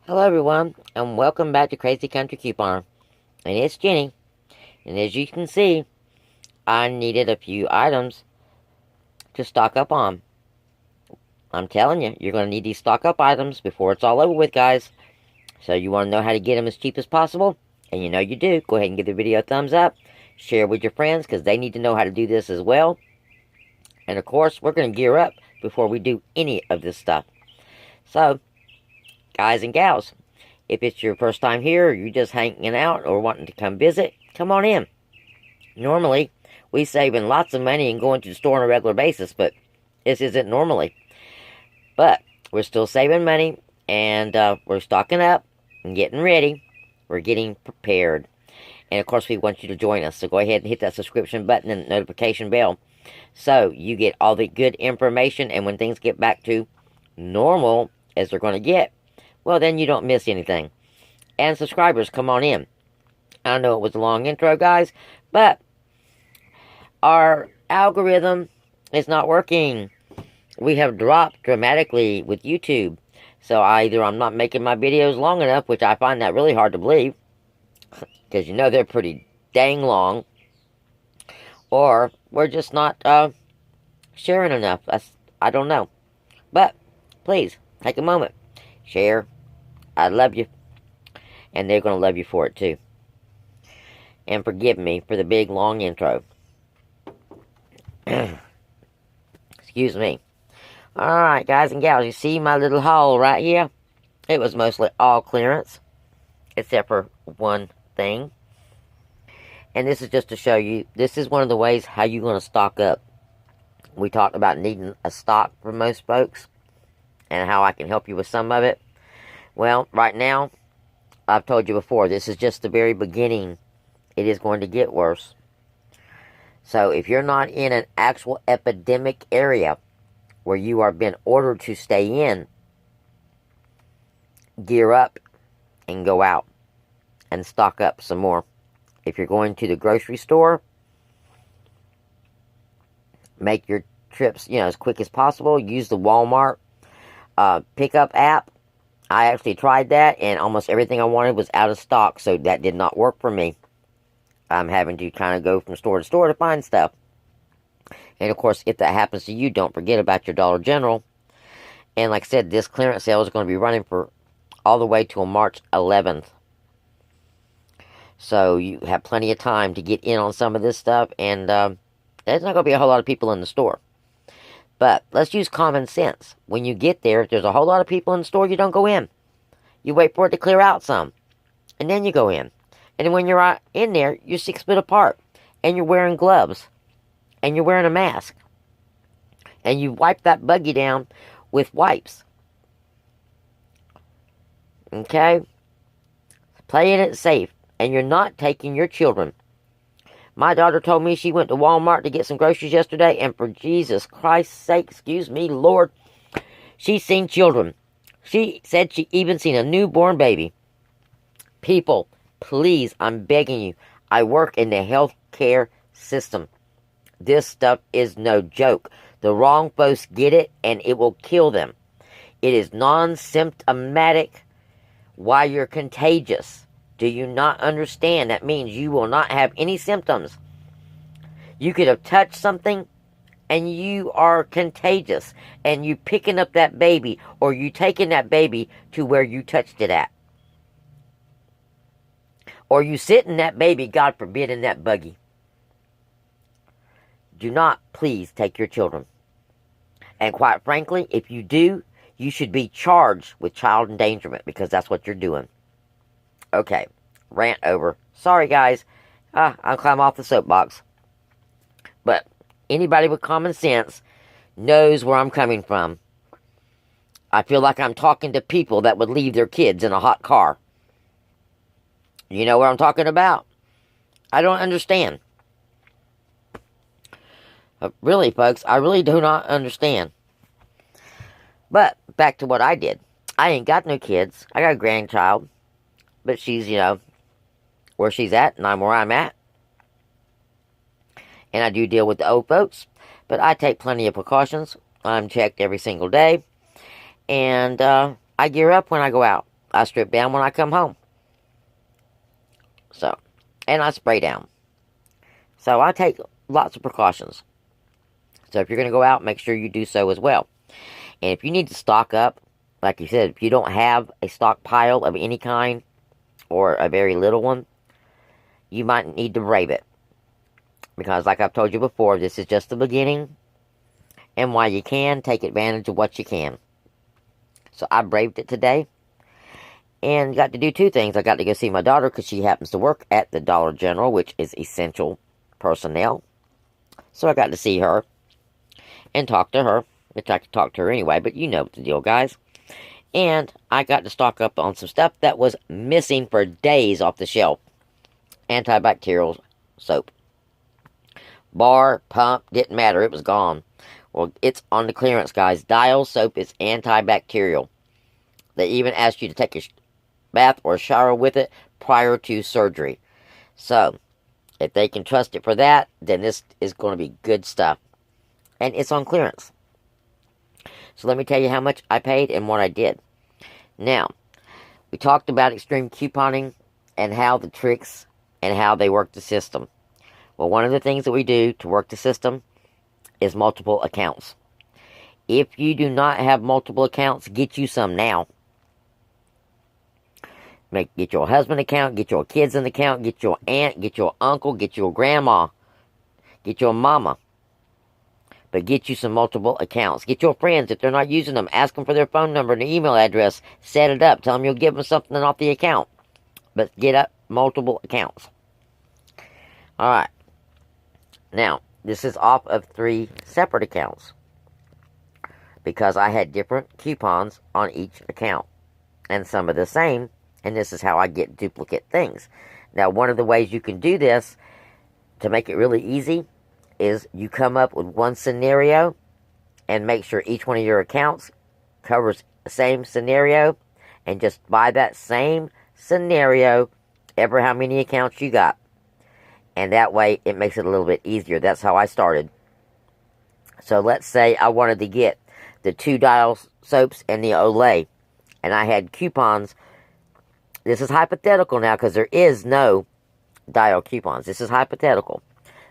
Hello everyone, and welcome back to Crazy Country Couponer. And it's Jenny. And as you can see, I needed a few items to stock up on. I'm telling you, you're going to need these stock up items before it's all over with, guys. So you want to know how to get them as cheap as possible? And you know you do. Go ahead and give the video a thumbs up. Share with your friends because they need to know how to do this as well. And of course, we're going to gear up before we do any of this stuff. So, guys and gals, if it's your first time here, or you're just hanging out or wanting to come visit, come on in. Normally, we saving lots of money and going to the store on a regular basis, but this isn't normally. But we're still saving money, and we're stocking up and getting ready. We're getting prepared. And of course, we want you to join us. So go ahead and hit that subscription button and notification bell so you get all the good information. And when things get back to normal, as they're going to get, well, then you don't miss anything. And subscribers, come on in. I know it was a long intro, guys, but our algorithm is not working. We have dropped dramatically with YouTube. So either I'm not making my videos long enough, which I find that really hard to believe, because you know they're pretty dang long, or we're just not sharing enough. I don't know. But please, take a moment. Share. I love you. And they're going to love you for it too. And forgive me for the big long intro. Excuse me. Alright, guys and gals, you see my little haul right here? It was mostly all clearance, except for one thing. And this is just to show you, this is one of the ways how you're going to stock up. We talked about needing a stock for most folks, and how I can help you with some of it. Well, right now, I've told you before, this is just the very beginning. It is going to get worse. So if you're not in an actual epidemic area where you are being ordered to stay in, gear up and go out and stock up some more. If you're going to the grocery store, make your trips, as quick as possible. Use the Walmart pickup app. I actually tried that, and almost everything I wanted was out of stock, so that did not work for me. I'm having to kind of go from store to store to find stuff. And, of course, if that happens to you, don't forget about your Dollar General. And, like I said, this clearance sale is going to be running for all the way till March 11th. So, you have plenty of time to get in on some of this stuff, and there's not going to be a whole lot of people in the store. But let's use common sense. When you get there, if there's a whole lot of people in the store, you don't go in. You wait for it to clear out some. And then you go in. And then when you're in there, you're 6 feet apart. And you're wearing gloves. And you're wearing a mask. And you wipe that buggy down with wipes. Okay? Playing it safe. And you're not taking your children. My daughter told me she went to Walmart to get some groceries yesterday, and for Jesus Christ's sake, excuse me, Lord, she's seen children. She said she even seen a newborn baby. People, please, I'm begging you. I work in the healthcare system. This stuff is no joke. The wrong folks get it, and it will kill them. It is non-symptomatic while you're contagious. Do you not understand? That means you will not have any symptoms. You could have touched something and you are contagious. And you picking up that baby or you taking that baby to where you touched it at. Or you sitting that baby, God forbid, in that buggy. Do not please take your children. And quite frankly, if you do, you should be charged with child endangerment because that's what you're doing. Okay, rant over. Sorry, guys. I'll climb off the soapbox. But anybody with common sense knows where I'm coming from. I feel like I'm talking to people that would leave their kids in a hot car. You know what I'm talking about? I don't understand. Really, folks, I really do not understand. But back to what I did. I ain't got no kids. I got a grandchild. But she's, where she's at, and I'm where I'm at. And I do deal with the old folks. But I take plenty of precautions. I'm checked every single day. And I gear up when I go out. I strip down when I come home. So, and I spray down. So I take lots of precautions. So if you're going to go out, make sure you do so as well. And if you need to stock up, like you said, if you don't have a stockpile of any kind, or a very little one, you might need to brave it. Because like I've told you before, this is just the beginning. And while you can, take advantage of what you can. So I braved it today. And got to do two things. I got to go see my daughter because she happens to work at the Dollar General, which is essential personnel. So I got to see her and talk to her. Which I could talk to her anyway, but you know the deal, guys. And I got to stock up on some stuff that was missing for days off the shelf. Antibacterial soap. Bar, pump, didn't matter. It was gone. Well, it's on the clearance, guys. Dial soap is antibacterial. They even ask you to take a bath or a shower with it prior to surgery. So, if they can trust it for that, then this is going to be good stuff. And it's on clearance. So let me tell you how much I paid and what I did. Now, we talked about extreme couponing and how the tricks and how they work the system. Well, one of the things that we do to work the system is multiple accounts. If you do not have multiple accounts, get you some now. Get your husband account, get your kids an account, get your aunt, get your uncle, get your grandma, get your mama. But get you some multiple accounts. Get your friends, if they're not using them, ask them for their phone number and email address. Set it up. Tell them you'll give them something off the account. But get up multiple accounts. Alright. Now, this is off of 3 separate accounts. Because I had different coupons on each account. And some are the same. And this is how I get duplicate things. Now, one of the ways you can do this to make it really easy is you come up with one scenario and make sure each one of your accounts covers the same scenario, and just buy that same scenario ever how many accounts you got. And that way it makes it a little bit easier. That's how I started. So let's say I wanted to get the 2 Dial soaps and the Olay, and I had coupons. This is hypothetical now because there is no Dial coupons. This is hypothetical.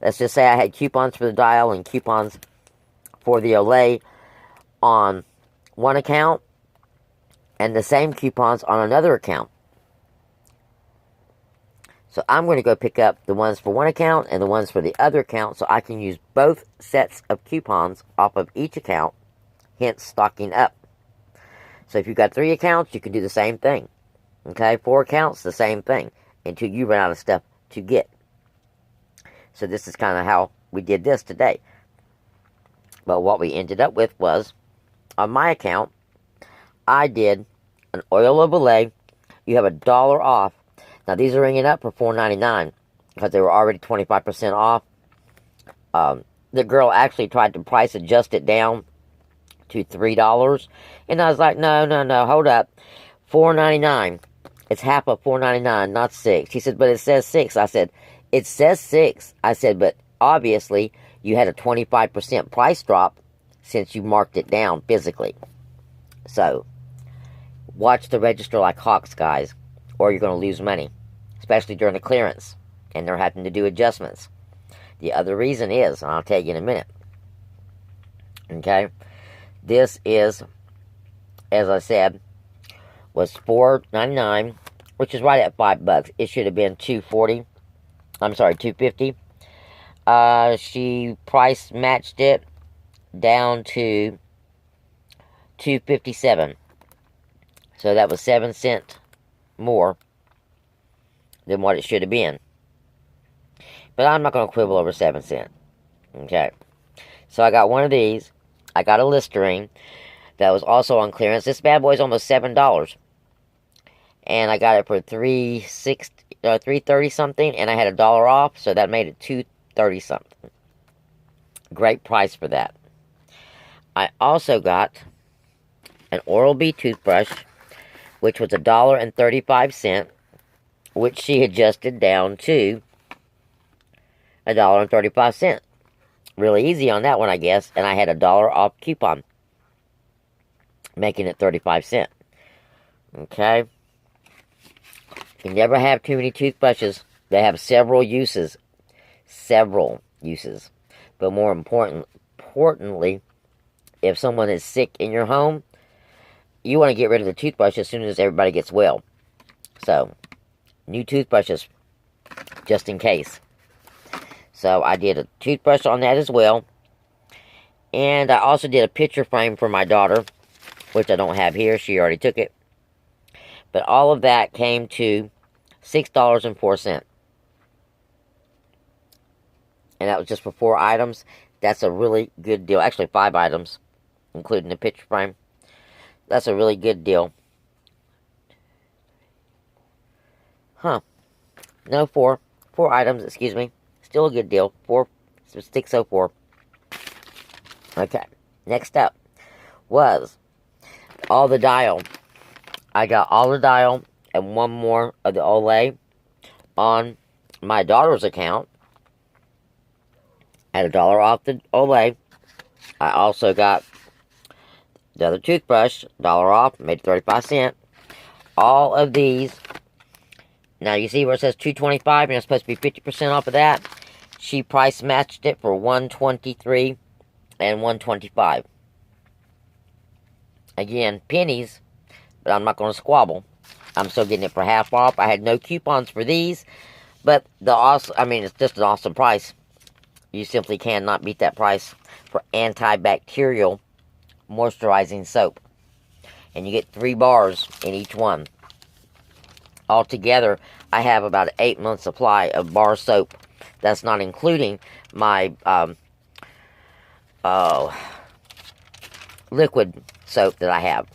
Let's just say I had coupons for the Dial and coupons for the Olay on one account and the same coupons on another account. So I'm going to go pick up the ones for one account and the ones for the other account so I can use both sets of coupons off of each account, hence stocking up. So if you've got 3 accounts, you can do the same thing. Okay, 4 accounts, the same thing, until you run out of stuff to get. So this is kind of how we did this today. But what we ended up with was, on my account, I did an oil of Olay. You have $1 off. Now these are ringing up for $4.99 because they were already 25% off. The girl actually tried to price adjust it down to $3. And I was like, no, hold up. $4.99. It's half of $4.99, not $6. She said, but it says $6. I said, it says $6. I said, but obviously you had a 25% price drop since you marked it down physically. So, watch the register like hawks, guys, or you're going to lose money, especially during the clearance, and they're having to do adjustments. The other reason is, and I'll tell you in a minute, okay, this is, as I said, was $4.99, which is right at $5. It should have been $2.40. I'm sorry, $2.50. She price matched it down to $2.57. So that was 7 cents more than what it should have been. But I'm not going to quibble over 7 cents. Okay. So I got one of these. I got a Listerine that was also on clearance. This bad boy is almost $7. And I got it for $3.30 something, and I had $1 off, so that made it $2.30 something. Great price for that. I also got an Oral-B toothbrush, which was $1.35, which she adjusted down to $1.35. Really easy on that one, I guess, and I had $1 off coupon, making it 35 cents. Okay. You never have too many toothbrushes. They have several uses. Several uses. But more importantly, if someone is sick in your home, you want to get rid of the toothbrush as soon as everybody gets well. So, new toothbrushes, just in case. So, I did a toothbrush on that as well. And I also did a picture frame for my daughter, which I don't have here. She already took it. But all of that came to $6.04. And that was just for 4 items. That's a really good deal. Actually, 5 items, including the picture frame. That's a really good deal. Huh. No, 4. 4 items, excuse me. Still a good deal. 604. Okay. Next up was all the dial. I got all the dial and one more of the Olay on my daughter's account at $1 off the Olay. I also got the other toothbrush, $1 off, made 35 cents. All of these. Now you see where it says $2.25 and it's supposed to be 50% off of that. She price matched it for $1.23 and $1.25. Again, pennies, but I'm not going to squabble. I'm still getting it for half off. I had no coupons for these, but it's just an awesome price. You simply cannot beat that price for antibacterial moisturizing soap. And you get 3 bars in each one. Altogether, I have about an 8-month supply of bar soap. That's not including my liquid soap that I have.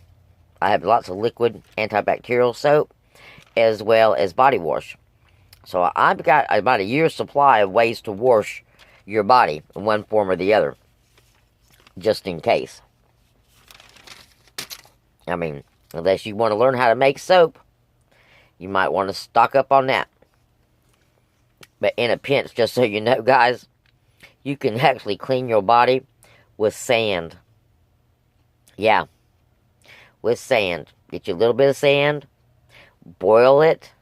I have lots of liquid antibacterial soap as well as body wash. So I've got about a year's supply of ways to wash your body in one form or the other, just in case. I mean, unless you want to learn how to make soap, you might want to stock up on that. But in a pinch, just so you know, guys, you can actually clean your body with sand. Yeah, with sand. Get you a little bit of sand, boil it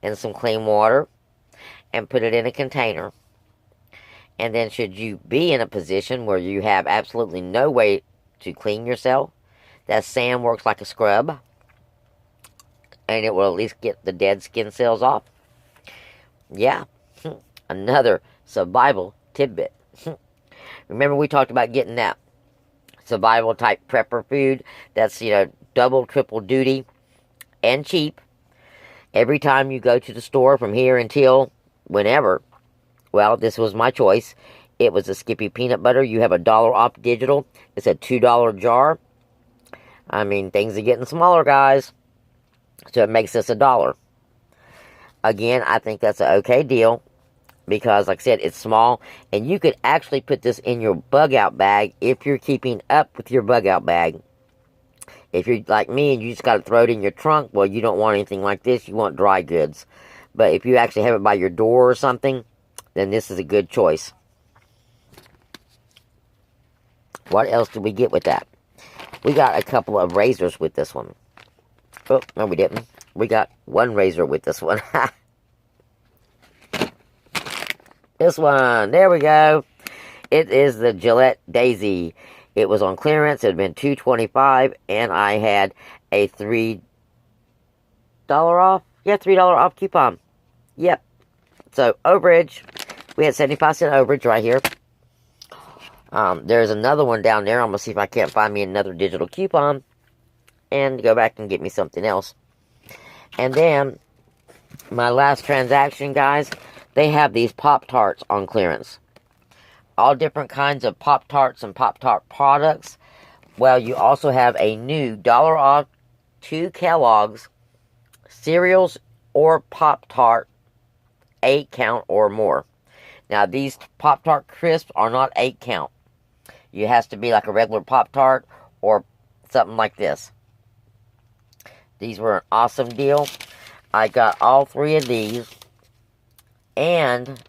in some clean water, and put it in a container. And then should you be in a position where you have absolutely no way to clean yourself, that sand works like a scrub, and it will at least get the dead skin cells off. Yeah, another survival tidbit. Remember we talked about getting that survival type prepper food that's, double, triple duty and cheap. Every time you go to the store from here until whenever, well, this was my choice. It was a Skippy peanut butter. You have $1 off digital. It's a $2 jar. I mean, things are getting smaller, guys. So it makes this $1. Again, I think that's an okay deal. Because, like I said, it's small. And you could actually put this in your bug out bag if you're keeping up with your bug out bag. If you're like me and you just got to throw it in your trunk, well, you don't want anything like this. You want dry goods. But if you actually have it by your door or something, then this is a good choice. What else did we get with that? We got a couple of razors with this one. Oh, no, we didn't. We got one razor with this one. This one. There we go. It is the Gillette Daisy. It was on clearance. It had been $2.25, and I had a $3 off. Yeah, $3 off coupon. Yep. So, overage. We had 75-cent overage right here. There's another one down there. I'm going to see if I can't find me another digital coupon and go back and get me something else. And then, my last transaction, guys, they have these Pop-Tarts on clearance. All different kinds of Pop-Tarts and Pop-Tart products. Well, you also have a new $1 off 2 Kellogg's cereals or Pop-Tart 8 count or more. Now, these Pop-Tart crisps are not 8 count. It has to be like a regular Pop-Tart or something like this. These were an awesome deal. I got all 3 of these. And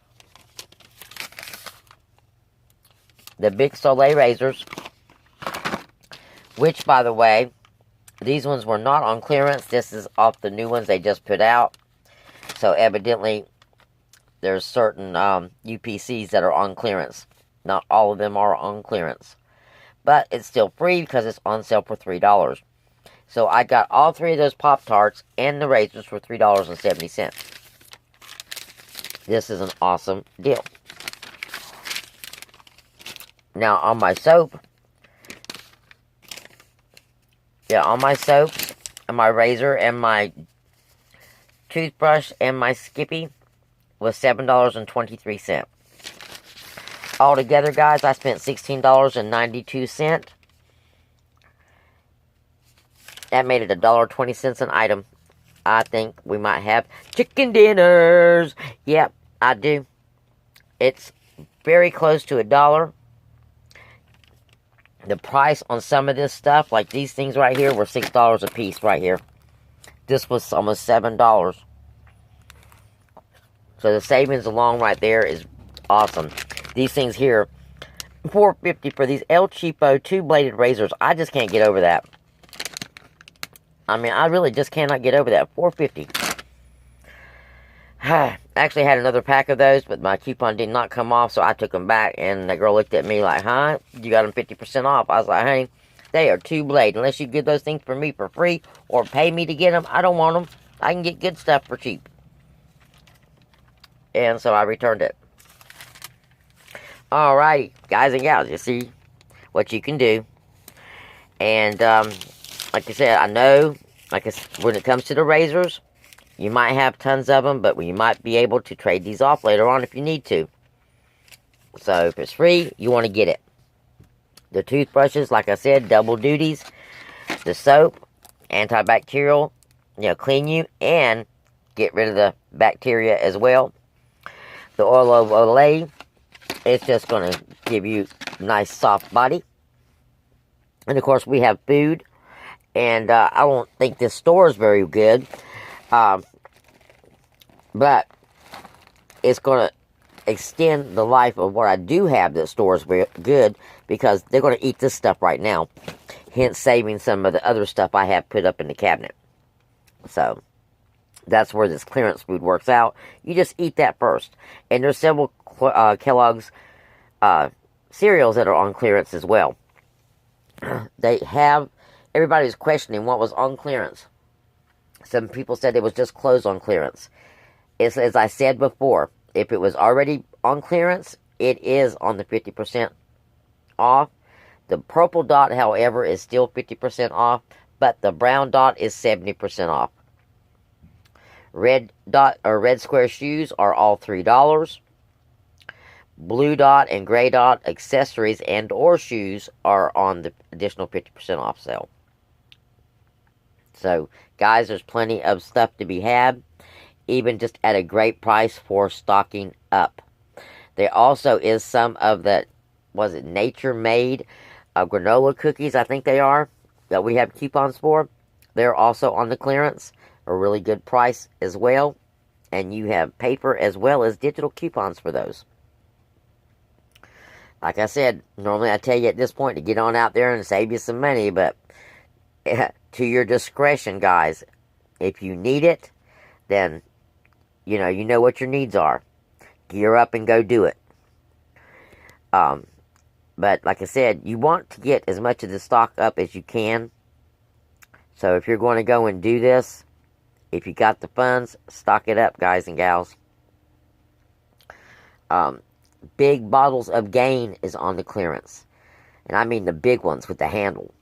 the Big Soleil razors, which, by the way, These ones were not on clearance. This is off the new ones they just put out. So evidently, there's certain UPCs that are on clearance. Not all of them are on clearance. But it's still free because it's on sale for $3. So I got all 3 of those Pop-Tarts and the razors for $3.70. This is an awesome deal. Now on my soap, on my soap, and my razor, and my toothbrush, and my Skippy was $7.23. Altogether, guys, I spent $16.92. That made it $1.20 an item. I think we might have chicken dinners. Yep, I do. It's very close to $1. The price on some of this stuff, like these things right here, were $6 a piece right here. This was almost $7. So the savings along right there is awesome. These things here, $4.50 for these El Cheapo 2-bladed razors. I just can't get over that. I mean, I really just cannot get over that. $4.50. I actually had another pack of those, but my coupon did not come off, so I took them back. And the girl looked at me like, huh? You got them 50% off. I was like, honey, they are 2-blade. Unless you get those things for me for free or pay me to get them, I don't want them. I can get good stuff for cheap. And so I returned it. Alright, guys and gals, you see what you can do. And, like I said, I know, when it comes to the razors, you might have tons of them, but you might be able to trade these off later on if you need to. So, if it's free, you want to get it. The toothbrushes, like I said, double duties. The soap, antibacterial, clean you and get rid of the bacteria as well. The oil of Olay, it's just going to give you a nice soft body. And of course, we have food. And I don't think this store is very good. But it's going to extend the life of what I do have that store is very good. Because they're going to eat this stuff right now. Hence saving some of the other stuff I have put up in the cabinet. So, that's where this clearance food works out. You just eat that first. And there's several Kellogg's cereals that are on clearance as well. They have... Everybody's questioning what was on clearance. Some people said it was just clothes on clearance. It's, as I said before, if it was already on clearance, it is on the 50% off. The purple dot, however, is still 50% off, but the brown dot is 70% off. Red dot or red square shoes are all $3. Blue dot and gray dot accessories and or shoes are on the additional 50% off sale. So, guys, there's plenty of stuff to be had, even just at a great price for stocking up. There also is some of the, Nature Made granola cookies, I think they are, that we have coupons for. They're also on the clearance, a really good price as well. And you have paper as well as digital coupons for those. Like I said, normally I tell you at this point to get on out there and save you some money, but to your discretion, guys. If you need it, then you know what your needs are. Gear up and go do it. But like I said, you want to get as much of the stock up as you can. So if you're going to go and do this, if you got the funds, stock it up, guys and gals. Big bottles of Gain is on the clearance. And I mean the big ones with the handle.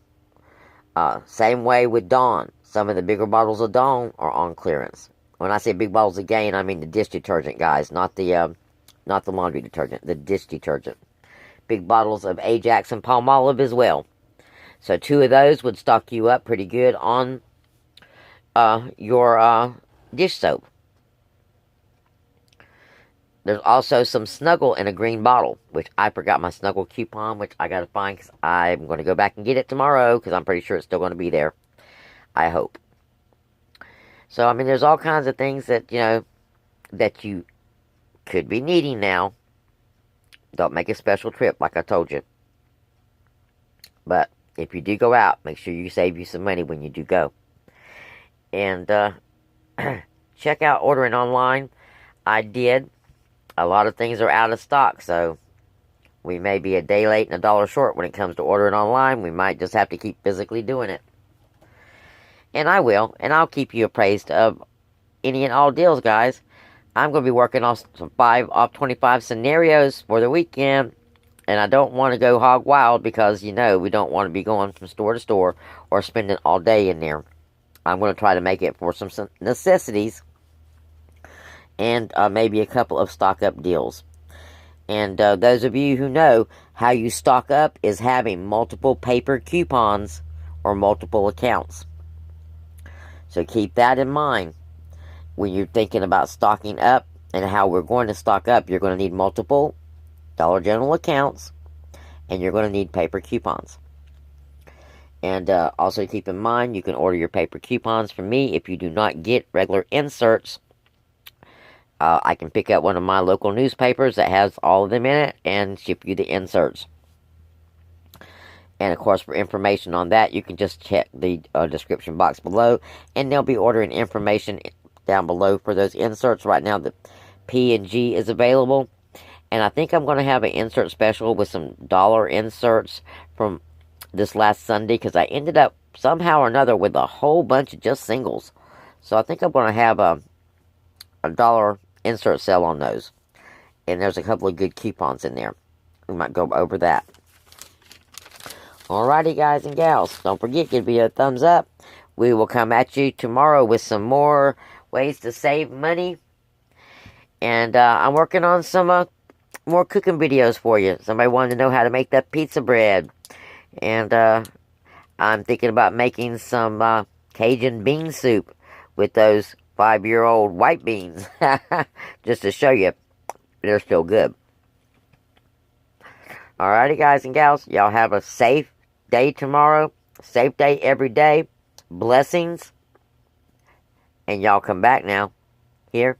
Same way with Dawn. Some of the bigger bottles of Dawn are on clearance. When I say big bottles of Gain, I mean the dish detergent, guys. Not the laundry detergent. The dish detergent. Big bottles of Ajax and Palmolive as well. So 2 of those would stock you up pretty good on your dish soap. There's also some Snuggle in a green bottle, which I forgot my Snuggle coupon, which I gotta find because I'm going to go back and get it tomorrow because I'm pretty sure it's still going to be there. I hope. So, I mean, there's all kinds of things that, that you could be needing now. Don't make a special trip like I told you. But if you do go out, make sure you save you some money when you do go. And check out ordering online. I did. A lot of things are out of stock, so we may be a day late and a dollar short when it comes to ordering online. We might just have to keep physically doing it. And I will, and I'll keep you appraised of any and all deals, guys. I'm going to be working on some 5 off 25 scenarios for the weekend. And I don't want to go hog wild because, we don't want to be going from store to store or spending all day in there. I'm going to try to make it for some necessities and maybe a couple of stock up deals. And those of you who know, how you stock up is having multiple paper coupons or multiple accounts. So keep that in mind when you're thinking about stocking up and how we're going to stock up. You're going to need multiple Dollar General accounts, and you're going to need paper coupons. And also keep in mind, you can order your paper coupons from me if you do not get regular inserts. I can pick up one of my local newspapers that has all of them in it and ship you the inserts. And of course, for information on that, you can just check the description box below, and they'll be ordering information down below for those inserts. Right now, the P&G is available. And I think I'm going to have an insert special with some dollar inserts from this last Sunday, because I ended up somehow or another with a whole bunch of just singles. So I think I'm going to have a dollar insert sale on those. And there's a couple of good coupons in there. We might go over that. Alrighty, guys and gals. Don't forget, give me a thumbs up. We will come at you tomorrow with some more ways to save money. And I'm working on some more cooking videos for you. Somebody wanted to know how to make that pizza bread. And I'm thinking about making some Cajun bean soup with those 5-year-old white beans. Just to show you, they're still good. Alrighty, guys and gals. Y'all have a safe day tomorrow. Safe day every day. Blessings. And y'all come back now. Here